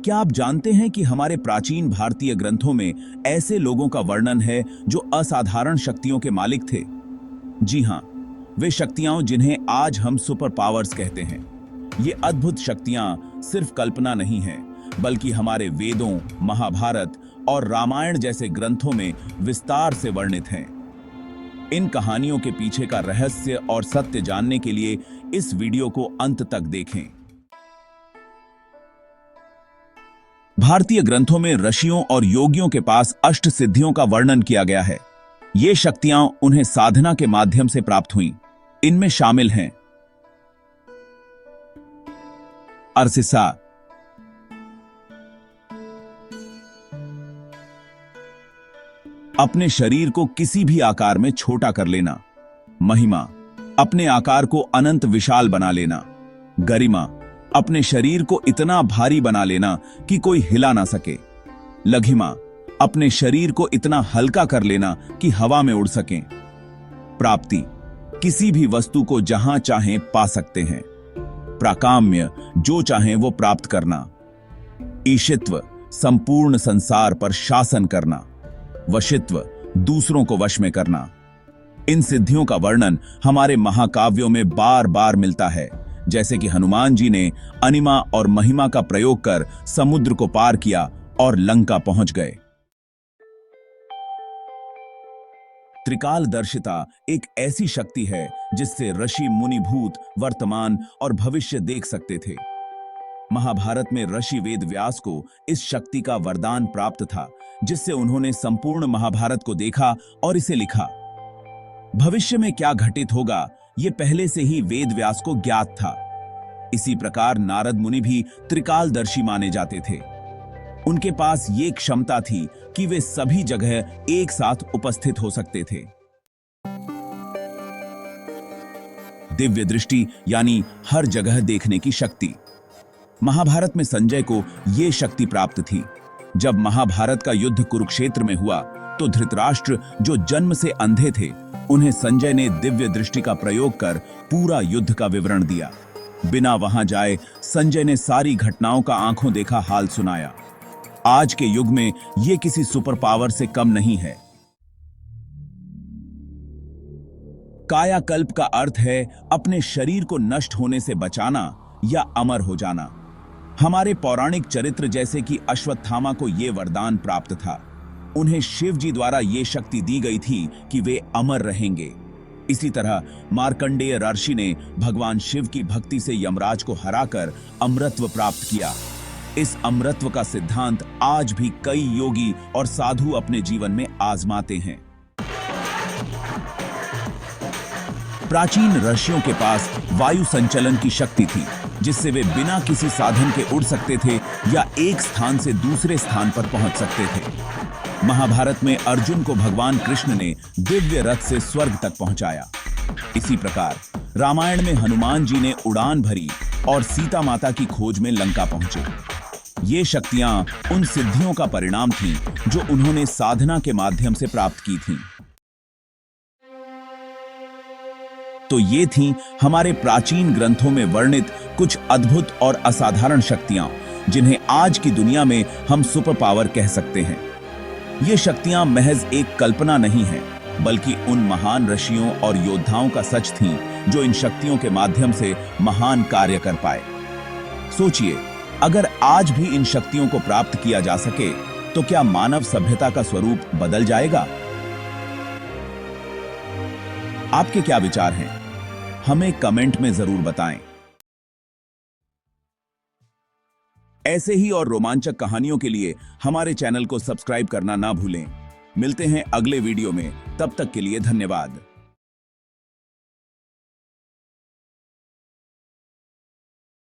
क्या आप जानते हैं कि हमारे प्राचीन भारतीय ग्रंथों में ऐसे लोगों का वर्णन है जो असाधारण शक्तियों के मालिक थे? जी हां, वे शक्तियां जिन्हें आज हम सुपर पावर्स कहते हैं। ये अद्भुत शक्तियां सिर्फ कल्पना नहीं हैं, बल्कि हमारे वेदों, महाभारत और रामायण जैसे ग्रंथों में विस्तार से वर्णित हैं। इन कहानियों के पीछे का रहस्य और सत्य जानने के लिए इस वीडियो को अंत तक देखें। भारतीय ग्रंथों में ऋषियों और योगियों के पास अष्ट सिद्धियों का वर्णन किया गया है। ये शक्तियां उन्हें साधना के माध्यम से प्राप्त हुईं। इनमें शामिल हैं अर्सिसा, अपने शरीर को किसी भी आकार में छोटा कर लेना। महिमा, अपने आकार को अनंत विशाल बना लेना। गरिमा, अपने शरीर को इतना भारी बना लेना कि कोई हिला ना सके। लघिमा, अपने शरीर को इतना हल्का कर लेना कि हवा में उड़ सकें। प्राप्ति, किसी भी वस्तु को जहां चाहें पा सकते हैं। प्राकाम्य, जो चाहें वो प्राप्त करना। ईशित्व, संपूर्ण संसार पर शासन करना। वशित्व, दूसरों को वश में करना। इन सिद्धियों का वर्णन हमारे महाकाव्यों में बार बार मिलता है, जैसे कि हनुमान जी ने अनिमा और महिमा का प्रयोग कर समुद्र को पार किया और लंका पहुंच गए। त्रिकालदर्शिता एक ऐसी शक्ति है जिससे ऋषि मुनि भूत, वर्तमान और भविष्य देख सकते थे। महाभारत में ऋषि वेद व्यास को इस शक्ति का वरदान प्राप्त था, जिससे उन्होंने संपूर्ण महाभारत को देखा और इसे लिखा। भविष्य में क्या घटित होगा, यह पहले से ही वेद व्यास को ज्ञात था। इसी प्रकार नारद मुनि भी त्रिकालदर्शी माने जाते थे। उनके पास ये क्षमता थी कि वे सभी जगह एक साथ उपस्थित हो सकते थे। दिव्य दृष्टि यानी हर जगह देखने की शक्ति। महाभारत में संजय को यह शक्ति प्राप्त थी। जब महाभारत का युद्ध कुरुक्षेत्र में हुआ तो धृतराष्ट्र, जो जन्म से अंधे थे, उन्हें संजय ने दिव्य दृष्टि का प्रयोग कर पूरा युद्ध का विवरण दिया। बिना वहां जाए संजय ने सारी घटनाओं का आंखों देखा हाल सुनाया। आज के युग में यह किसी सुपर पावर से कम नहीं है। कायाकल्प का अर्थ है अपने शरीर को नष्ट होने से बचाना या अमर हो जाना। हमारे पौराणिक चरित्र जैसे कि अश्वत्थामा को यह वरदान प्राप्त था। उन्हें शिव जी द्वारा यह शक्ति दी गई थी कि वे अमर रहेंगे। इसी तरह मार्कंडेय ऋषि ने भगवान शिव की भक्ति से यमराज को हराकर अमरत्व प्राप्त किया। इस अमरत्व का सिद्धांत आज भी कई योगी और साधु अपने जीवन में आजमाते हैं। प्राचीन ऋषियों के पास वायु संचलन की शक्ति थी, जिससे वे बिना किसी साधन के उड़ सकते थे या एक स्थान से दूसरे स्थान पर पहुंच सकते थे। महाभारत में अर्जुन को भगवान कृष्ण ने दिव्य रथ से स्वर्ग तक पहुंचाया। इसी प्रकार रामायण में हनुमान जी ने उड़ान भरी और सीता माता की खोज में लंका पहुंचे। ये शक्तियां उन सिद्धियों का परिणाम थीं जो उन्होंने साधना के माध्यम से प्राप्त की थीं। तो ये थीं हमारे प्राचीन ग्रंथों में वर्णित कुछ अद्भुत और असाधारण शक्तियां, जिन्हें आज की दुनिया में हम सुपर पावर कह सकते हैं। ये शक्तियां महज एक कल्पना नहीं है, बल्कि उन महान ऋषियों और योद्धाओं का सच थीं जो इन शक्तियों के माध्यम से महान कार्य कर पाए। सोचिए, अगर आज भी इन शक्तियों को प्राप्त किया जा सके तो क्या मानव सभ्यता का स्वरूप बदल जाएगा? आपके क्या विचार हैं? हमें कमेंट में जरूर बताएं। ऐसे ही और रोमांचक कहानियों के लिए हमारे चैनल को सब्सक्राइब करना ना भूलें। मिलते हैं अगले वीडियो में, तब तक के लिए धन्यवाद।